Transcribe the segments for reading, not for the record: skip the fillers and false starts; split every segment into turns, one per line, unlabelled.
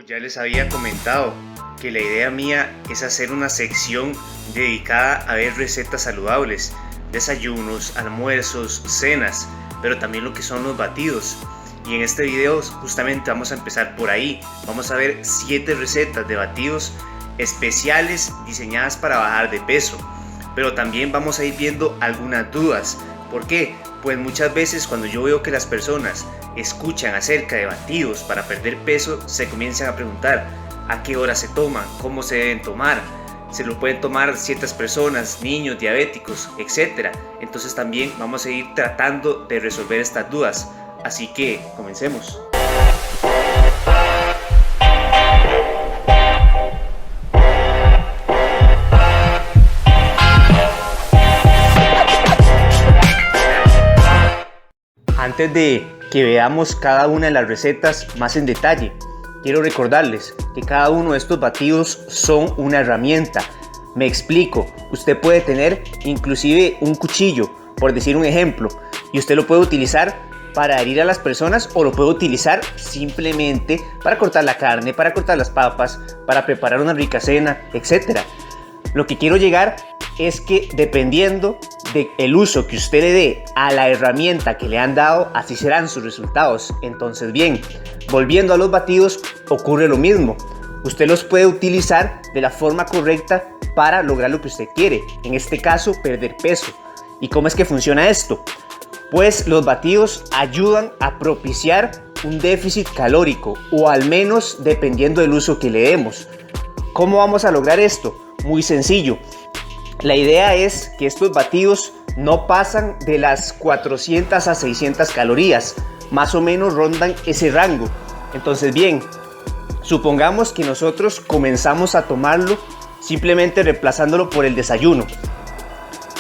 Ya les había comentado que la idea mía es hacer una sección dedicada a ver recetas saludables, desayunos, almuerzos, cenas, pero también lo que son los batidos. Y en este video justamente vamos a empezar por ahí. Vamos a ver 7 recetas de batidos especiales diseñadas para bajar de peso, pero también vamos a ir viendo algunas dudas. ¿Por qué? Pues muchas veces cuando yo veo que las personas escuchan acerca de batidos para perder peso, se comienzan a preguntar a qué hora se toman, cómo se deben tomar, se lo pueden tomar ciertas personas, niños, diabéticos, etc. Entonces también vamos a ir tratando de resolver estas dudas. Así que comencemos. Antes de que veamos cada una de las recetas más en detalle, quiero recordarles que cada uno de estos batidos son una herramienta. Me explico, usted puede tener inclusive un cuchillo, por decir un ejemplo, y usted lo puede utilizar para herir a las personas o lo puede utilizar simplemente para cortar la carne, para cortar las papas, para preparar una rica cena, etc. Lo que quiero llegar es que dependiendo del uso que usted le dé a la herramienta que le han dado, así serán sus resultados. Entonces bien, volviendo a los batidos, ocurre lo mismo. Usted los puede utilizar de la forma correcta para lograr lo que usted quiere, en este caso perder peso. ¿Y cómo es que funciona esto? Pues los batidos ayudan a propiciar un déficit calórico, o al menos dependiendo del uso que le demos. ¿Cómo vamos a lograr esto? Muy sencillo. La idea es que estos batidos no pasan de las 400 a 600 calorías, más o menos rondan ese rango. Entonces bien, supongamos que nosotros comenzamos a tomarlo simplemente reemplazándolo por el desayuno.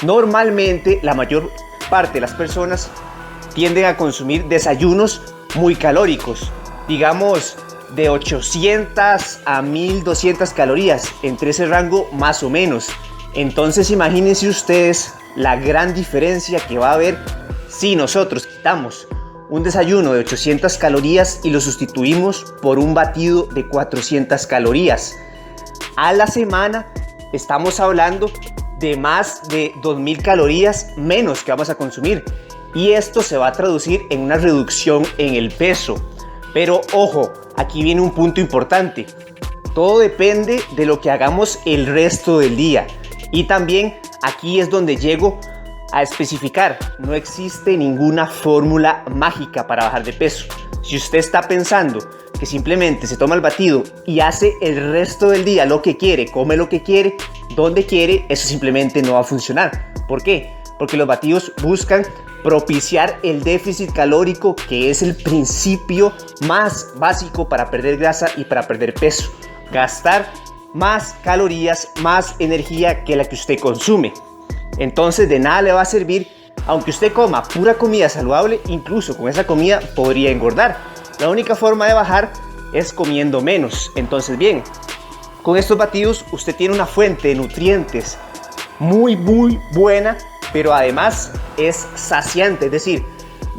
Normalmente la mayor parte de las personas tienden a consumir desayunos muy calóricos, digamos de 800 a 1200 calorías, entre ese rango más o menos. Entonces imagínense ustedes la gran diferencia que va a haber si nosotros quitamos un desayuno de 800 calorías y lo sustituimos por un batido de 400 calorías. A la semana estamos hablando de más de 2000 calorías menos que vamos a consumir, y esto se va a traducir en una reducción en el peso. Pero ojo, aquí viene un punto importante. Todo depende de lo que hagamos el resto del día. Y también aquí es donde llego a especificar, no existe ninguna fórmula mágica para bajar de peso. Si usted está pensando que simplemente se toma el batido y hace el resto del día lo que quiere, come lo que quiere, donde quiere, eso simplemente no va a funcionar. ¿Por qué? Porque los batidos buscan propiciar el déficit calórico, que es el principio más básico para perder grasa y para perder peso. Gastar más calorías, más energía que la que usted consume. Entonces de nada le va a servir, aunque usted coma pura comida saludable, incluso con esa comida podría engordar. La única forma de bajar es comiendo menos. Entonces bien, con estos batidos usted tiene una fuente de nutrientes muy buena, pero además es saciante, es decir,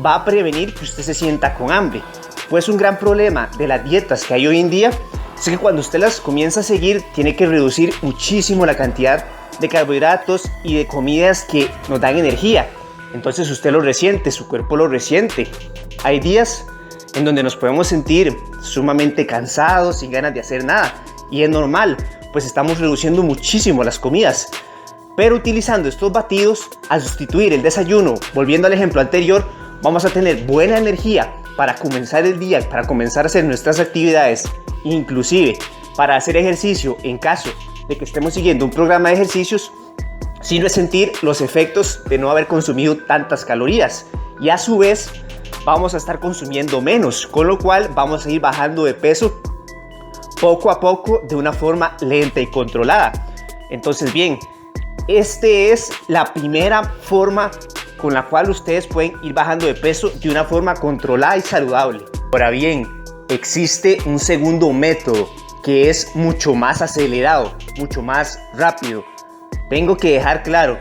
va a prevenir que usted se sienta con hambre. Pues un gran problema de las dietas que hay hoy en día es que cuando usted las comienza a seguir, tiene que reducir muchísimo la cantidad de carbohidratos y de comidas que nos dan energía. Entonces usted lo resiente, su cuerpo lo resiente. Hay días en donde nos podemos sentir sumamente cansados, sin ganas de hacer nada. Y es normal, pues estamos reduciendo muchísimo las comidas. Pero utilizando estos batidos, al sustituir el desayuno, volviendo al ejemplo anterior, vamos a tener buena energía para comenzar el día, para comenzar a hacer nuestras actividades, inclusive para hacer ejercicio en caso de que estemos siguiendo un programa de ejercicios, sin resentir los efectos de no haber consumido tantas calorías. Y a su vez vamos a estar consumiendo menos, con lo cual vamos a ir bajando de peso poco a poco de una forma lenta y controlada. Entonces bien, esta es la primera forma con la cual ustedes pueden ir bajando de peso de una forma controlada y saludable. Ahora bien, existe un segundo método que es mucho más acelerado, mucho más rápido. Tengo que dejar claro,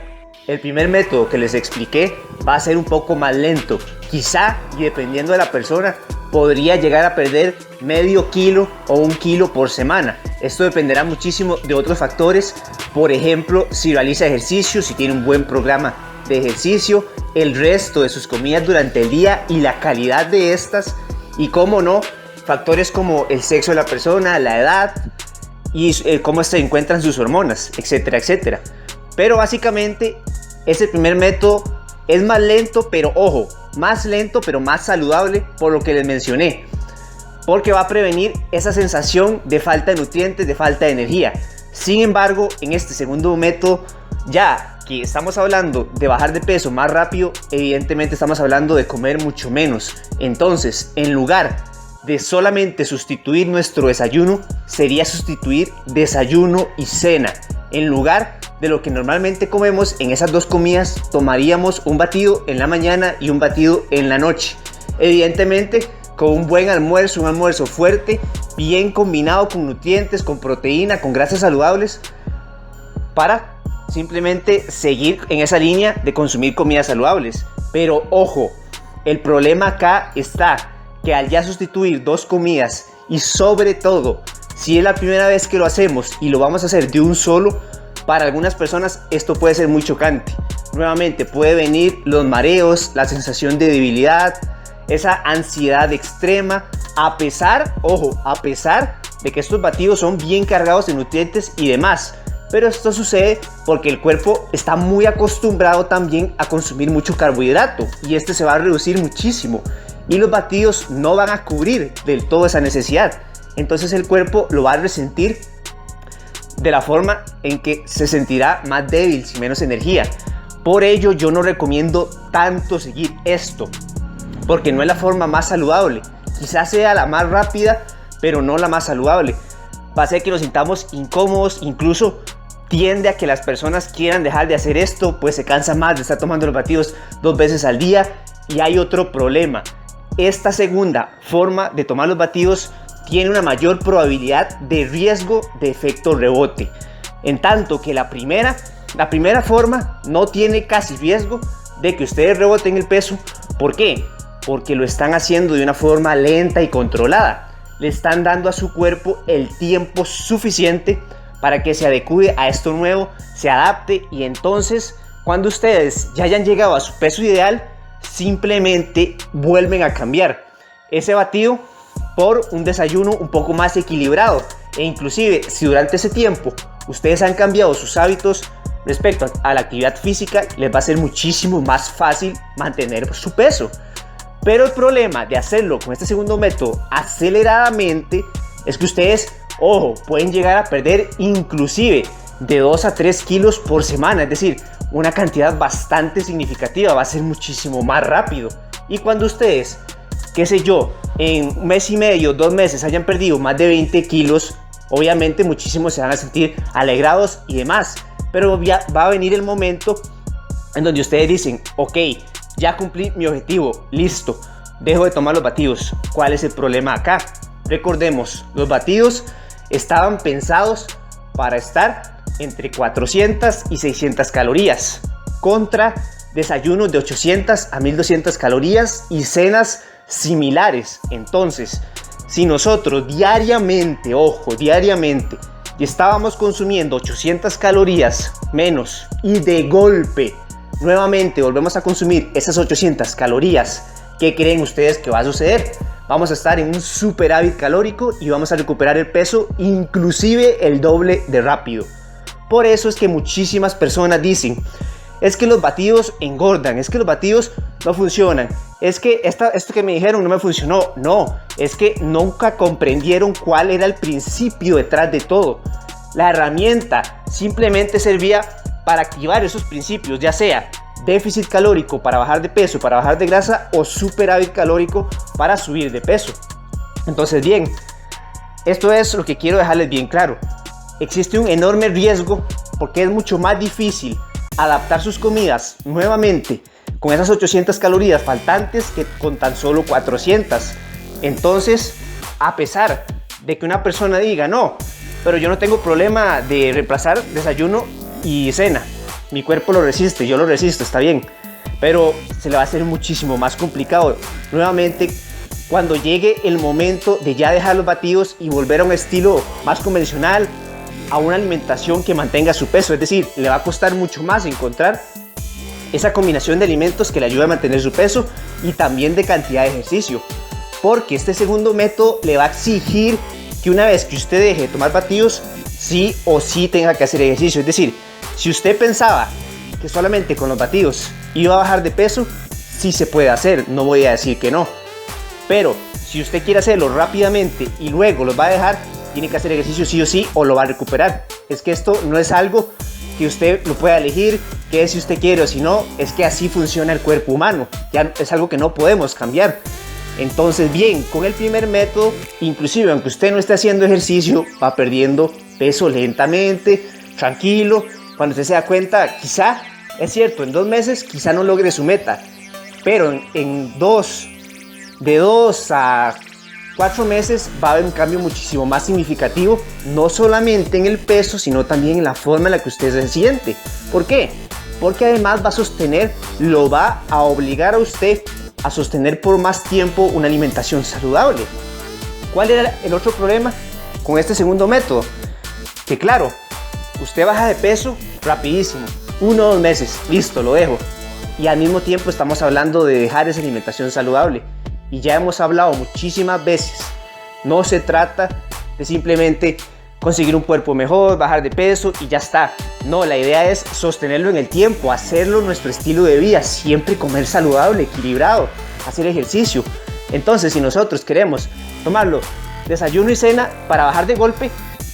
el primer método que les expliqué va a ser un poco más lento. Quizá, y dependiendo de la persona, podría llegar a perder medio kilo o 1 kilo por semana. Esto dependerá muchísimo de otros factores, por ejemplo, si realiza ejercicio, si tiene un buen programa de ejercicio, el resto de sus comidas durante el día y la calidad de estas, y cómo no, factores como el sexo de la persona, la edad y cómo se encuentran sus hormonas, etcétera, etcétera. Pero básicamente ese primer método es más lento, pero ojo, más lento pero más saludable, por lo que les mencioné, porque va a prevenir esa sensación de falta de nutrientes, de falta de energía. Sin embargo, en este segundo método, ya que estamos hablando de bajar de peso más rápido, evidentemente estamos hablando de comer mucho menos. Entonces, en lugar de solamente sustituir nuestro desayuno, sería sustituir desayuno y cena. En lugar de lo que normalmente comemos en esas dos comidas, tomaríamos un batido en la mañana y un batido en la noche. Evidentemente, con un buen almuerzo, un almuerzo fuerte, bien combinado con nutrientes, con proteína, con grasas saludables, para simplemente seguir en esa línea de consumir comidas saludables. Pero ojo, el problema acá está que al ya sustituir dos comidas, y sobre todo si es la primera vez que lo hacemos y lo vamos a hacer de un solo, para algunas personas esto puede ser muy chocante. Nuevamente puede venir los mareos, la sensación de debilidad, esa ansiedad extrema, a pesar de que estos batidos son bien cargados de nutrientes y demás. Pero esto sucede porque el cuerpo está muy acostumbrado también a consumir mucho carbohidrato, y este se va a reducir muchísimo, y los batidos no van a cubrir del todo esa necesidad. Entonces el cuerpo lo va a resentir de la forma en que se sentirá más débil, sin menos energía. Por ello yo no recomiendo tanto seguir esto, porque no es la forma más saludable. Quizás sea la más rápida, pero no la más saludable. Va a ser que nos sintamos incómodos, incluso tiende a que las personas quieran dejar de hacer esto, pues se cansan más de estar tomando los batidos 2 veces al día. Y hay otro problema: esta segunda forma de tomar los batidos tiene una mayor probabilidad de riesgo de efecto rebote, en tanto que la primera forma no tiene casi riesgo de que ustedes reboten el peso. ¿Por qué? Porque lo están haciendo de una forma lenta y controlada. Le están dando a su cuerpo el tiempo suficiente para que se adecue a esto nuevo, se adapte, y entonces cuando ustedes ya hayan llegado a su peso ideal, simplemente vuelven a cambiar ese batido por un desayuno un poco más equilibrado. E inclusive si durante ese tiempo ustedes han cambiado sus hábitos respecto a la actividad física, les va a ser muchísimo más fácil mantener su peso. Pero el problema de hacerlo con este segundo método aceleradamente es que ustedes, ojo, pueden llegar a perder inclusive de 2 a 3 kilos por semana, es decir, una cantidad bastante significativa. Va a ser muchísimo más rápido. Y cuando ustedes, qué sé yo, en 1 mes y medio, 2 meses hayan perdido más de 20 kilos, obviamente muchísimos se van a sentir alegrados y demás. Pero ya va a venir el momento en donde ustedes dicen: ok, ya cumplí mi objetivo, listo, dejo de tomar los batidos. ¿Cuál es el problema acá? Recordemos, los batidos estaban pensados para estar entre 400 y 600 calorías, contra desayunos de 800 a 1200 calorías y cenas similares. Entonces, si nosotros diariamente, ojo, diariamente, y estábamos consumiendo 800 calorías menos, y de golpe nuevamente volvemos a consumir esas 800 calorías, ¿qué creen ustedes que va a suceder? Vamos a estar en un superávit calórico y vamos a recuperar el peso inclusive el doble de rápido. Por eso es que muchísimas personas dicen: es que los batidos engordan, es que los batidos no funcionan, es que esto que me dijeron no me funcionó. No, es que nunca comprendieron cuál era el principio detrás de todo. La herramienta simplemente servía para activar esos principios, ya sea déficit calórico para bajar de peso, para bajar de grasa, o superávit calórico para subir de peso. Entonces, bien, esto es lo que quiero dejarles bien claro. Existe un enorme riesgo porque es mucho más difícil adaptar sus comidas nuevamente con esas 800 calorías faltantes que con tan solo 400. Entonces, a pesar de que una persona diga: no, pero yo no tengo problema de reemplazar desayuno y cena, mi cuerpo lo resiste, yo lo resisto, está bien, pero se le va a hacer muchísimo más complicado nuevamente cuando llegue el momento de ya dejar los batidos y volver a un estilo más convencional, a una alimentación que mantenga su peso. Es decir, le va a costar mucho más encontrar esa combinación de alimentos que le ayuda a mantener su peso y también de cantidad de ejercicio, porque este segundo método le va a exigir que una vez que usted deje de tomar batidos, sí o sí tenga que hacer ejercicio. Es decir, si usted pensaba que solamente con los batidos iba a bajar de peso, sí se puede hacer, no voy a decir que no, pero si usted quiere hacerlo rápidamente y luego los va a dejar, tiene que hacer ejercicio sí o sí o lo va a recuperar. Es que esto no es algo que usted lo pueda elegir, que es si usted quiere o si no, es que así funciona el cuerpo humano, ya es algo que no podemos cambiar. Entonces, bien, con el primer método, inclusive aunque usted no esté haciendo ejercicio, va perdiendo peso lentamente, tranquilo. Cuando usted se da cuenta, quizá, es cierto, en 2 meses quizá no logre su meta, pero de 2 a 4 meses va a haber un cambio muchísimo más significativo, no solamente en el peso, sino también en la forma en la que usted se siente. ¿Por qué? Porque además lo va a obligar a usted a sostener por más tiempo una alimentación saludable. ¿Cuál era el otro problema con este segundo método? Que claro, usted baja de peso rapidísimo, 1 o 2 meses, listo, lo dejo. Y al mismo tiempo estamos hablando de dejar esa alimentación saludable. Y ya hemos hablado muchísimas veces, no se trata de simplemente conseguir un cuerpo mejor, bajar de peso y ya está. No, la idea es sostenerlo en el tiempo, hacerlo nuestro estilo de vida, siempre comer saludable, equilibrado, hacer ejercicio. Entonces, si nosotros queremos tomarlo desayuno y cena para bajar de golpe,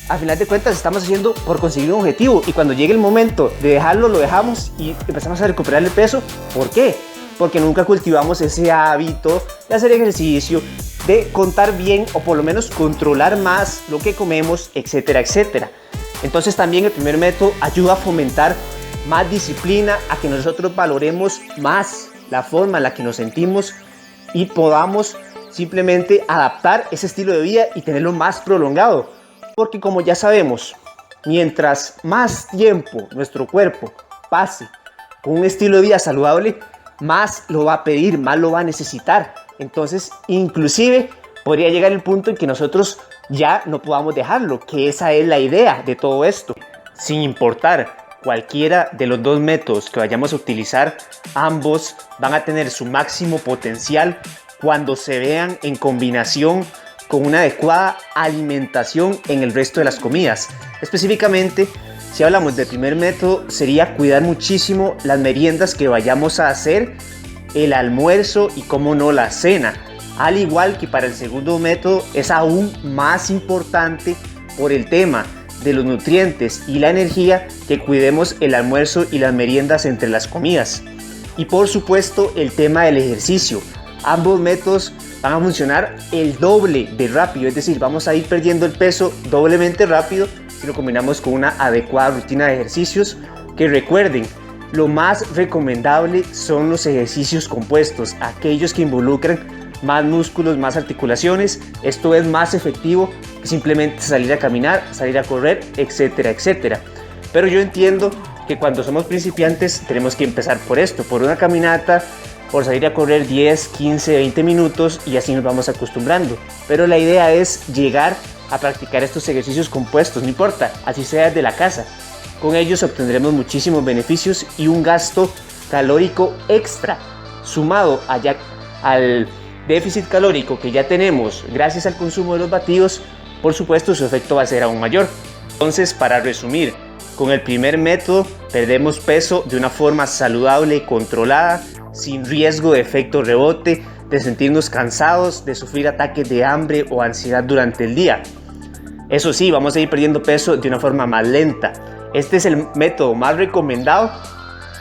al final de cuentas estamos haciendo por conseguir un objetivo, y cuando llegue el momento de dejarlo, lo dejamos y empezamos a recuperar el peso. ¿Por qué? Porque nunca cultivamos ese hábito de hacer ejercicio, de contar bien o por lo menos controlar más lo que comemos, etcétera, etcétera. Entonces también el primer método ayuda a fomentar más disciplina, a que nosotros valoremos más la forma en la que nos sentimos y podamos simplemente adaptar ese estilo de vida y tenerlo más prolongado. Porque como ya sabemos, mientras más tiempo nuestro cuerpo pase con un estilo de vida saludable, más lo va a pedir, más lo va a necesitar. Entonces, inclusive podría llegar el punto en que nosotros ya no podamos dejarlo, que esa es la idea de todo esto. Sin importar cualquiera de los 2 métodos que vayamos a utilizar, ambos van a tener su máximo potencial cuando se vean en combinación con una adecuada alimentación en el resto de las comidas. Específicamente, si hablamos del primer método, sería cuidar muchísimo las meriendas que vayamos a hacer, el almuerzo y, como no, la cena. Al igual que para el segundo método, es aún más importante por el tema de los nutrientes y la energía que cuidemos el almuerzo y las meriendas entre las comidas. Y por supuesto, el tema del ejercicio. Ambos métodos van a funcionar el doble de rápido, es decir, vamos a ir perdiendo el peso doblemente rápido si lo combinamos con una adecuada rutina de ejercicios. Que recuerden, lo más recomendable son los ejercicios compuestos, aquellos que involucran más músculos, más articulaciones. Esto es más efectivo que simplemente salir a caminar, salir a correr, etcétera, etcétera. Pero yo entiendo que cuando somos principiantes tenemos que empezar por esto, por una caminata, por salir a correr 10, 15, 20 minutos, y así nos vamos acostumbrando. Pero la idea es llegar a practicar estos ejercicios compuestos, no importa, así sea desde la casa. Con ellos obtendremos muchísimos beneficios y un gasto calórico extra, sumado al déficit calórico que ya tenemos gracias al consumo de los batidos. Por supuesto, su efecto va a ser aún mayor. Entonces, para resumir, con el primer método perdemos peso de una forma saludable y controlada, sin riesgo de efecto rebote, de sentirnos cansados, de sufrir ataques de hambre o ansiedad durante el día. Eso sí, vamos a ir perdiendo peso de una forma más lenta. Este es el método más recomendado,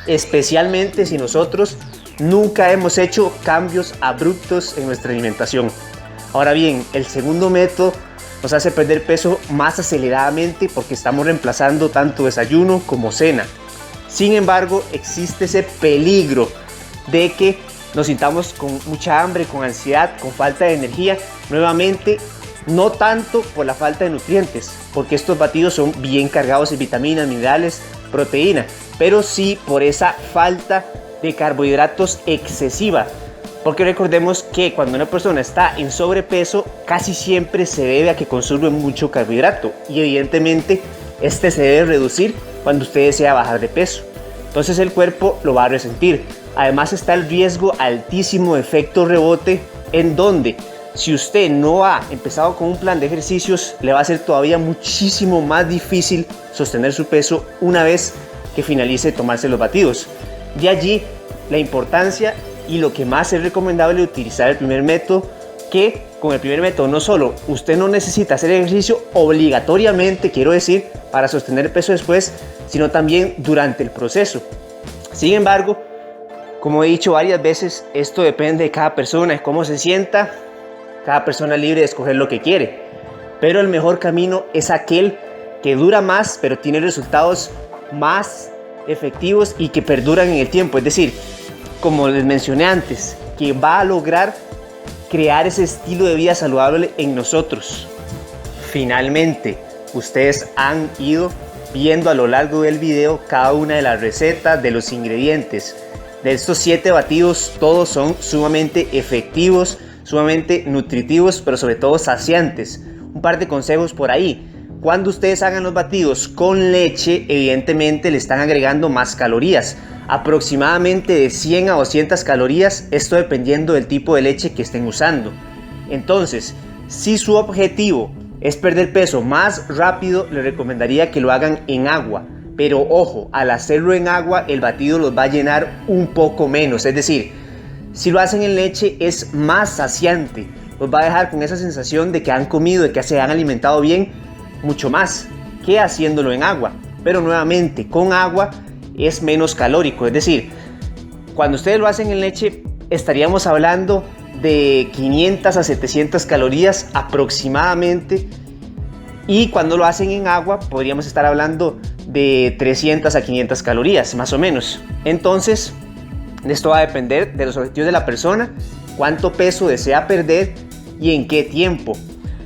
especialmente si nosotros nunca hemos hecho cambios abruptos en nuestra alimentación. Ahora bien, el segundo método nos hace perder peso más aceleradamente porque estamos reemplazando tanto desayuno como cena. Sin embargo, existe ese peligro de que nos sintamos con mucha hambre, con ansiedad, con falta de energía. Nuevamente, no tanto por la falta de nutrientes, porque estos batidos son bien cargados en vitaminas, minerales, proteína, pero sí por esa falta de carbohidratos excesiva, Porque recordemos que cuando una persona está en sobrepeso, casi siempre se debe a que consume mucho carbohidrato y evidentemente este se debe reducir cuando usted desea bajar de peso. Entonces el cuerpo lo va a resentir. Además está el riesgo altísimo de efecto rebote, en donde si usted no ha empezado con un plan de ejercicios, le va a ser todavía muchísimo más difícil sostener su peso una vez que finalice de tomarse los batidos. De allí la importancia y lo que más es recomendable utilizar el primer método, que con el primer método no solo usted no necesita hacer ejercicio obligatoriamente, quiero decir, para sostener el peso después, sino también durante el proceso. Sin embargo, como he dicho varias veces, esto depende de cada persona, de cómo se sienta. Cada persona es libre de escoger lo que quiere, pero el mejor camino es aquel que dura más, pero tiene resultados más efectivos y que perduran en el tiempo. Es decir, como les mencioné antes, que va a lograr crear ese estilo de vida saludable en nosotros. Finalmente, ustedes han ido viendo a lo largo del video cada una de las recetas, de los ingredientes. De estos 7 batidos, todos son sumamente efectivos, sumamente nutritivos, pero sobre todo saciantes. Un par de consejos por ahí. Cuando ustedes hagan los batidos con leche, evidentemente le están agregando más calorías, aproximadamente de 100 a 200 calorías, esto dependiendo del tipo de leche que estén usando. Entonces, si su objetivo es perder peso más rápido, les recomendaría que lo hagan en agua. Pero ojo, al hacerlo en agua, el batido los va a llenar un poco menos. Es decir, si lo hacen en leche es más saciante. Los va a dejar con esa sensación de que han comido, de que se han alimentado bien, mucho más que haciéndolo en agua. Pero nuevamente, con agua es menos calórico. Es decir, cuando ustedes lo hacen en leche, estaríamos hablando de 500 a 700 calorías aproximadamente. Y cuando lo hacen en agua, podríamos estar hablando de 300 a 500 calorías, más o menos. Entonces, esto va a depender de los objetivos de la persona, cuánto peso desea perder y en qué tiempo.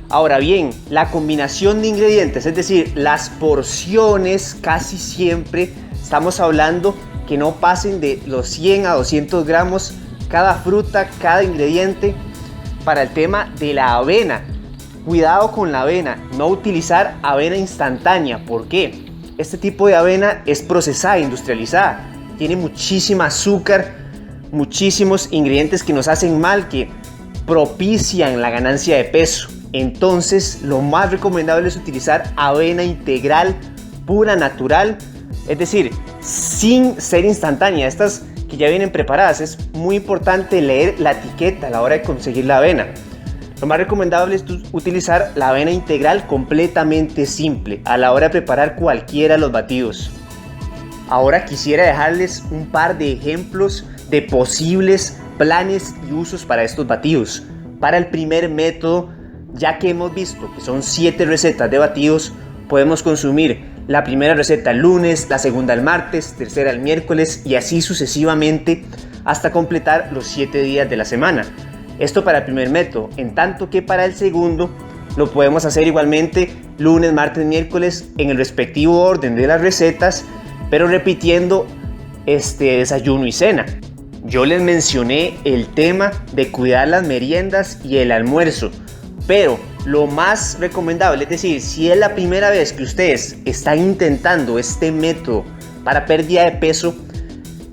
Ahora bien, la combinación de ingredientes, es decir, las porciones, casi siempre estamos hablando que no pasen de los 100 a 200 gramos cada fruta, cada ingrediente. Para el tema de la avena, cuidado con la avena, no utilizar avena instantánea. ¿Por qué? Este tipo de avena es procesada, industrializada, tiene muchísima azúcar, muchísimos ingredientes que nos hacen mal, que propician la ganancia de peso. Entonces, lo más recomendable es utilizar avena integral, pura, natural, es decir, sin ser instantánea. Estas que ya vienen preparadas, es muy importante leer la etiqueta a la hora de conseguir la avena. Lo más recomendable es utilizar la avena integral completamente simple a la hora de preparar cualquiera de los batidos. Ahora quisiera dejarles un par de ejemplos de posibles planes y usos para estos batidos. Para el primer método, ya que hemos visto que son 7 recetas de batidos, podemos consumir la primera receta el lunes, la segunda el martes, tercera el miércoles y así sucesivamente hasta completar los 7 días de la semana. Esto para el primer método, en tanto que para el segundo lo podemos hacer igualmente lunes, martes, miércoles en el respectivo orden de las recetas, pero repitiendo desayuno y cena. Yo les mencioné el tema de cuidar las meriendas y el almuerzo, pero lo más recomendable, es decir, si es la primera vez que ustedes están intentando este método para pérdida de peso,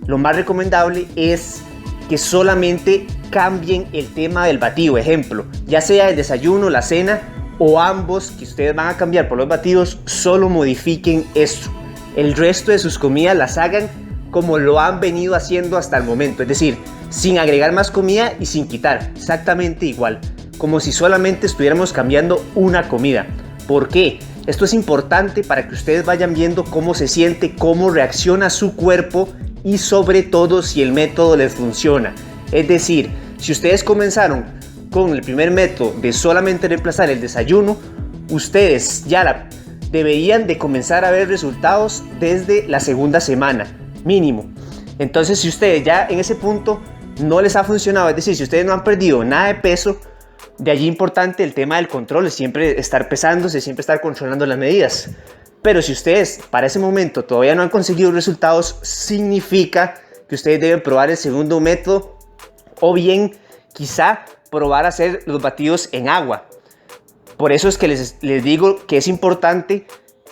lo más recomendable es que solamente cambien el tema del batido. Ejemplo, ya sea el desayuno, la cena o ambos que ustedes van a cambiar por los batidos, solo modifiquen esto. El resto de sus comidas las hagan como lo han venido haciendo hasta el momento, es decir, sin agregar más comida y sin quitar, exactamente igual, como si solamente estuviéramos cambiando una comida. ¿Por qué? Esto es importante para que ustedes vayan viendo cómo se siente, cómo reacciona su cuerpo y sobre todo si el método les funciona. Es decir, si ustedes comenzaron con el primer método de solamente reemplazar el desayuno, ustedes ya deberían de comenzar a ver resultados desde la segunda semana, mínimo. Entonces, si ustedes ya en ese punto no les ha funcionado, es decir, si ustedes no han perdido nada de peso, de allí importante el tema del control, siempre estar pesándose, siempre estar controlando las medidas. Pero si ustedes para ese momento todavía no han conseguido resultados, significa que ustedes deben probar el segundo método O bien, quizá probar a hacer los batidos en agua. Por eso es que les digo que es importante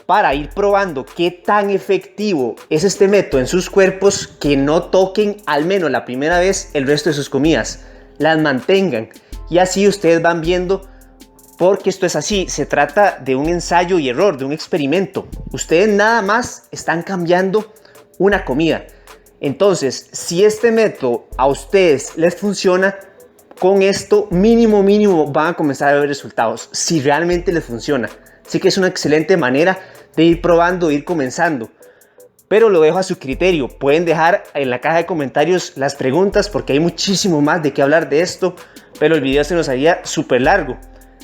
para ir probando qué tan efectivo es este método en sus cuerpos, que no toquen al menos la primera vez el resto de sus comidas, las mantengan y así ustedes van viendo, porque esto es así, se trata de un ensayo y error, de un experimento. Ustedes nada más están cambiando una comida. Entonces, si este método a ustedes les funciona, con esto mínimo van a comenzar a ver resultados, si realmente les funciona. Así que es una excelente manera de ir probando, de ir comenzando. Pero lo dejo a su criterio. Pueden dejar en la caja de comentarios las preguntas, porque hay muchísimo más de qué hablar de esto, pero el video se nos haría súper largo.